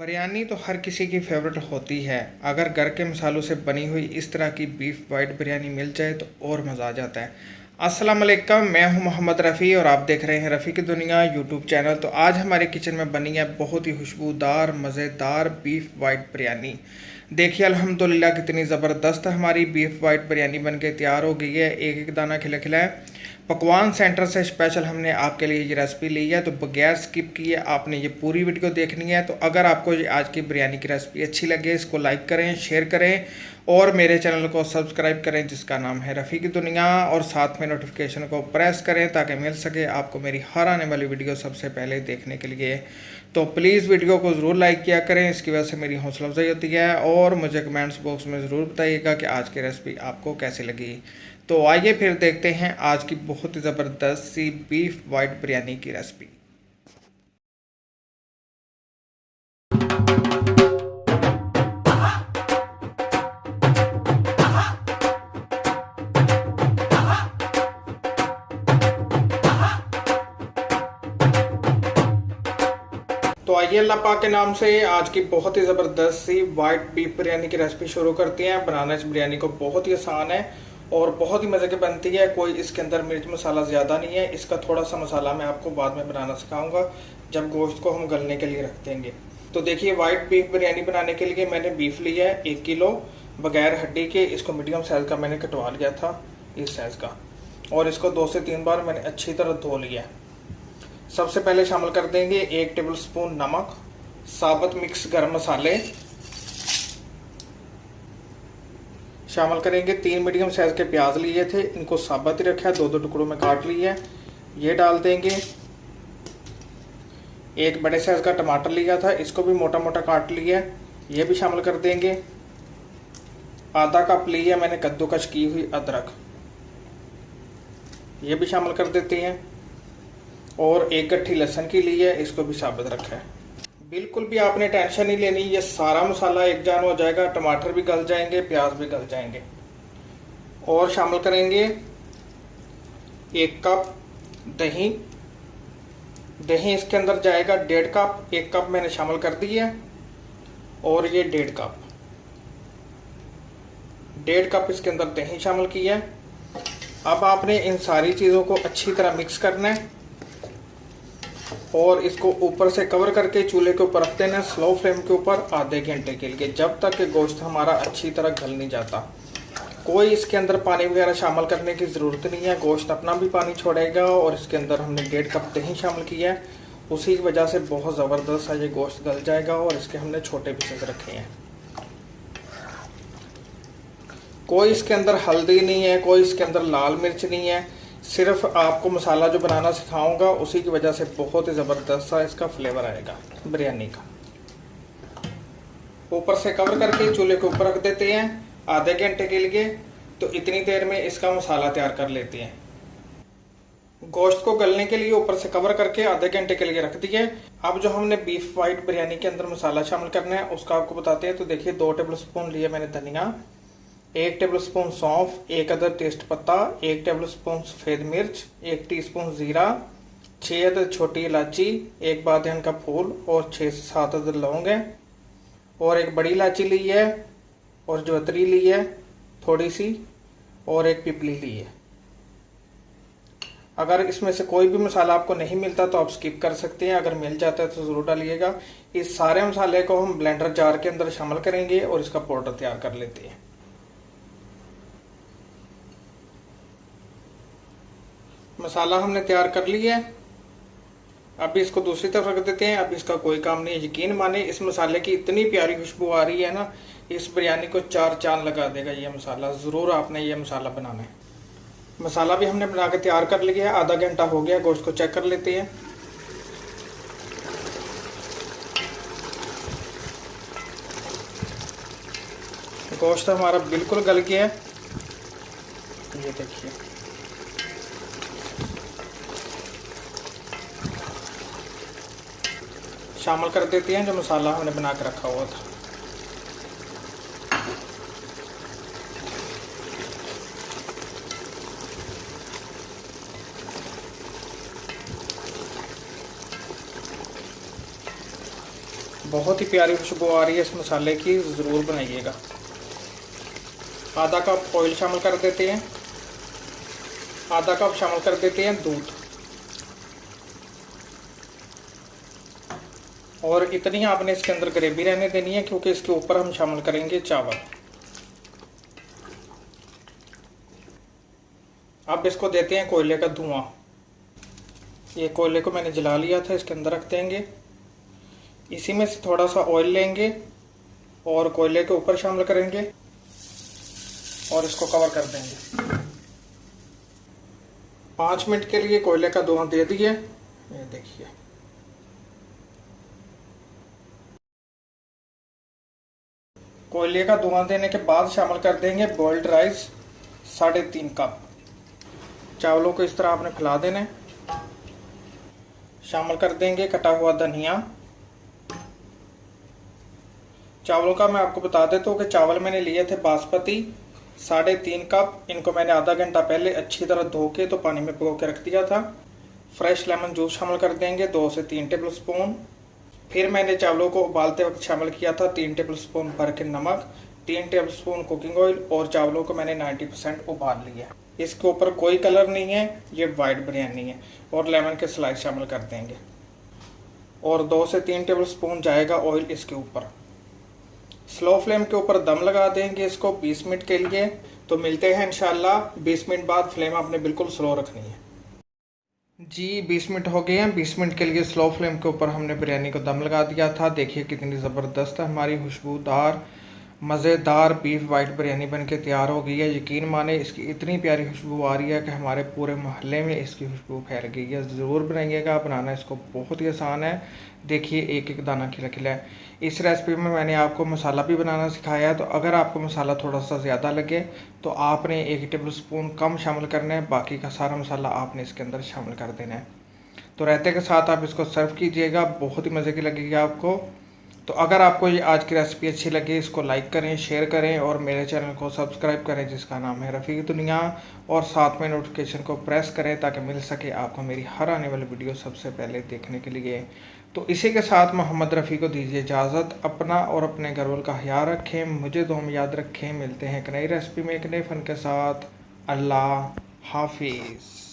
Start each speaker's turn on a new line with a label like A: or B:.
A: बिरयानी तो हर किसी की फेवरेट होती है। अगर घर के मसालों से बनी हुई इस तरह की बीफ वाइट बिरयानी मिल जाए तो और मज़ा आ जाता है। अस्सलाम वालेकुम, मैं हूं मोहम्मद रफ़ी और आप देख रहे हैं रफ़ी की दुनिया यूट्यूब चैनल। तो आज हमारे किचन में बनी है बहुत ही खुशबूदार मज़ेदार बीफ वाइट बिरयानी। देखिए अल्हम्दुलिल्लाह कितनी ज़बरदस्त हमारी बीफ वाइट बिरयानी बन के तैयार हो गई है। एक एक दाना खिला खिला है। पकवान सेंटर से स्पेशल हमने आपके लिए ये रेसिपी ली है, तो बगैर स्किप किए आपने ये पूरी वीडियो देखनी है। तो अगर आपको ये आज की बिरयानी की रेसिपी अच्छी लगे, इसको लाइक करें, शेयर करें और मेरे चैनल को सब्सक्राइब करें जिसका नाम है रफ़ी की दुनिया, और साथ में नोटिफिकेशन को प्रेस करें ताकि मिल सके आपको मेरी हर आने वाली वीडियो सबसे पहले देखने के लिए। तो प्लीज़ वीडियो को ज़रूर लाइक किया करें, इसकी वजह से मेरी हौसला अफजाई होती है। और मुझे कमेंट्स बॉक्स में ज़रूर बताइएगा कि आज की रेसिपी आपको कैसी लगी। तो आइए फिर देखते हैं आज की बहुत ही ज़बरदस्त सी बीफ वाइट बिरयानी की रेसिपी। तो आइए अल्लाह पाक के नाम से आज की बहुत ही ज़बरदस्त सी वाइट बीफ बिरयानी की रेसिपी शुरू करते हैं। बनाना इस बिरयानी को बहुत ही आसान है और बहुत ही मज़े की बनती है। कोई इसके अंदर मिर्च मसाला ज़्यादा नहीं है। इसका थोड़ा सा मसाला मैं आपको बाद में बनाना सिखाऊंगा जब गोश्त को हम गलने के लिए रख देंगे। तो देखिए वाइट बीफ बिरयानी बनाने के लिए मैंने बीफ लिया है 1 किलो बगैर हड्डी के। इसको मीडियम साइज़ का मैंने कटवा लिया था, इस साइज़ का, और इसको 2 से 3 बार मैंने अच्छी तरह धो लिया है। सबसे पहले शामिल कर देंगे 1 टेबल स्पून नमक, साबुत मिक्स गरम मसाले शामिल करेंगे। 3 मीडियम साइज के प्याज लिए थे, इनको साबुत ही रखा है, 2-2 टुकड़ों में काट लिए है, ये डाल देंगे। 1 बड़े साइज का टमाटर लिया था, इसको भी मोटा मोटा काट लिया है, ये भी शामिल कर देंगे। आधा कप लिया मैंने कद्दूकश की हुई अदरक, ये भी शामिल कर देते हैं। और 1 गट्ठी लहसुन की ली है, इसको भी साबुत रखा है। बिल्कुल भी आपने टेंशन नहीं लेनी, ये सारा मसाला एक जान हो जाएगा, टमाटर भी गल जाएंगे, प्याज भी गल जाएंगे। और शामिल करेंगे 1 कप दही। दही इसके अंदर जाएगा 1.5 कप, 1 कप मैंने शामिल कर दी है, और ये 1.5 कप, 1.5 कप इसके अंदर दही शामिल किया है। अब आपने इन सारी चीज़ों को अच्छी तरह मिक्स करना है और इसको ऊपर से कवर करके चूल्हे के ऊपर रख देना है स्लो फ्लेम के ऊपर आधे घंटे के लिए, जब तक कि गोश्त हमारा अच्छी तरह गल नहीं जाता। कोई इसके अंदर पानी वगैरह शामिल करने की ज़रूरत नहीं है, गोश्त अपना भी पानी छोड़ेगा। और इसके अंदर हमने 1.5 कप दही शामिल किया है, उसी की वजह से बहुत ज़बरदस्त है ये गोश्त गल जाएगा। और इसके हमने छोटे पीसेस रखे हैं। कोई इसके अंदर हल्दी नहीं है, कोई इसके अंदर लाल मिर्च नहीं है, सिर्फ आपको मसाला जो बनाना सिखाऊंगा उसी की वजह से बहुत ही ज़बरदस्त सा इसका फ्लेवर आएगा बिरयानी का। ऊपर से कवर करके चूल्हे के ऊपर रख देते हैं आधे घंटे के लिए। तो इतनी देर में इसका मसाला तैयार कर लेते हैं। गोश्त को गलने के लिए ऊपर से कवर करके आधे घंटे के लिए रख दिए। अब जो हमने बीफ वाइट बिरयानी के अंदर मसाला शामिल करना है उसका आपको बताते हैं। तो देखिए 2 टेबल स्पून लिए मैंने धनिया, 1 टेबल स्पून सौंफ, 1 अदद तेज पत्ता, 1 टेबल स्पून सफ़ेद मिर्च, 1 टीस्पून ज़ीरा, 6 अदद छोटी इलायची, 1 बादियान का फूल और 6 से 7 अदद लौंग है, और 1 बड़ी इलायची ली है, और जवतरी ली है थोड़ी सी, और 1 पिपली ली है। अगर इसमें से कोई भी मसाला आपको नहीं मिलता तो आप स्किप कर सकते हैं, अगर मिल जाता है तो ज़रूर डालिएगा। इस सारे मसाले को हम ब्लेंडर जार के अंदर शामिल करेंगे और इसका पाउडर तैयार कर लेते हैं। मसाला हमने तैयार कर लिया है, अब इसको दूसरी तरफ रख देते हैं। अब इसका कोई काम नहीं है, यकीन माने इस मसाले की इतनी प्यारी खुशबू आ रही है ना, इस बिरयानी को 4 चांद लगा देगा ये मसाला। ज़रूर आपने ये मसाला बनाना है। मसाला भी हमने बना के तैयार कर लिया है, आधा घंटा हो गया। गोश्त को चेक कर लेते हैं। गोश्त हमारा बिल्कुल गल गया है, ये देखिए। शामिल कर देते हैं जो मसाला हमने बना के रखा हुआ था। बहुत ही प्यारी खुशबू आ रही है इस मसाले की, ज़रूर बनाइएगा। आधा कप ऑयल शामिल कर देते हैं, आधा कप शामिल कर देते हैं दूध, और इतनी आपने इसके अंदर ग्रेवी रहने देनी है क्योंकि इसके ऊपर हम शामिल करेंगे चावल। अब इसको देते हैं कोयले का धुआं। ये कोयले को मैंने जला लिया था, इसके अंदर रख देंगे। इसी में से थोड़ा सा ऑयल लेंगे और कोयले के ऊपर शामिल करेंगे और इसको कवर कर देंगे। 5 मिनट के लिए कोयले का धुआं दे दिए। ये देखिए, कोयले का धुआं देने के बाद शामिल कर देंगे बॉइल्ड राइस 3.5 कप। चावलों को इस तरह आपने फैला देना है। शामिल कर देंगे कटा हुआ धनिया। चावलों का मैं आपको बता देता हूँ कि चावल मैंने लिए थे बासमती 3.5 कप। इनको मैंने आधा घंटा पहले अच्छी तरह धो के तो पानी में भिगो के रख दिया था। फ्रेश लेमन जूस शामिल कर देंगे 2 से 3 टेबल स्पून। फिर मैंने चावलों को उबालते वक्त शामिल किया था 3 टेबल स्पून भर के नमक, 3 टेबल स्पून कुकिंग ऑयल, और चावलों को मैंने 90% उबाल लिया। इसके ऊपर कोई कलर नहीं है, ये वाइट बिरयानी है। और लेमन के स्लाइस शामिल कर देंगे और 2 से 3 टेबल स्पून जाएगा ऑयल इसके ऊपर। स्लो फ्लेम के ऊपर दम लगा देंगे इसको 20 मिनट के लिए। तो मिलते हैं इंशाल्लाह 20 मिनट बाद। फ्लेम आपने बिल्कुल स्लो रखनी है जी। 20 मिनट हो गए हैं। 20 मिनट के लिए स्लो फ्लेम के ऊपर हमने बिरयानी को दम लगा दिया था। देखिए कितनी ज़बरदस्त है हमारी खुशबूदार मज़ेदार बीफ वाइट बिरयानी बनके तैयार हो गई है। यकीन माने इसकी इतनी प्यारी खुशबू आ रही है कि हमारे पूरे मोहल्ले में इसकी खुशबू फैल गई है। ज़रूर बनाइएगा, बनाना इसको बहुत ही आसान है। देखिए एक एक दाना खिला खिला है। इस रेसिपी में मैंने आपको मसाला भी बनाना सिखाया है, तो अगर आपको मसाला थोड़ा सा ज़्यादा लगे तो आपने 1 टेबल स्पून कम शामिल करना है। बाकी का सारा मसाला आपने इसके अंदर शामिल कर देना है। तो रायते के साथ आप इसको सर्व कीजिएगा, बहुत ही मज़े की लगेगी आपको। तो अगर आपको ये आज की रेसिपी अच्छी लगे, इसको लाइक करें, शेयर करें और मेरे चैनल को सब्सक्राइब करें जिसका नाम है रफ़ी की दुनिया, और साथ में नोटिफिकेशन को प्रेस करें ताकि मिल सके आपको मेरी हर आने वाली वीडियो सबसे पहले देखने के लिए। तो इसी के साथ मोहम्मद रफ़ी को दीजिए इजाज़त। अपना और अपने घर वालों का ख्याल रखें, मुझे दुआ में याद रखें। मिलते हैं एक नई रेसिपी में एक नए फ़न के साथ। अल्लाह हाफिज़।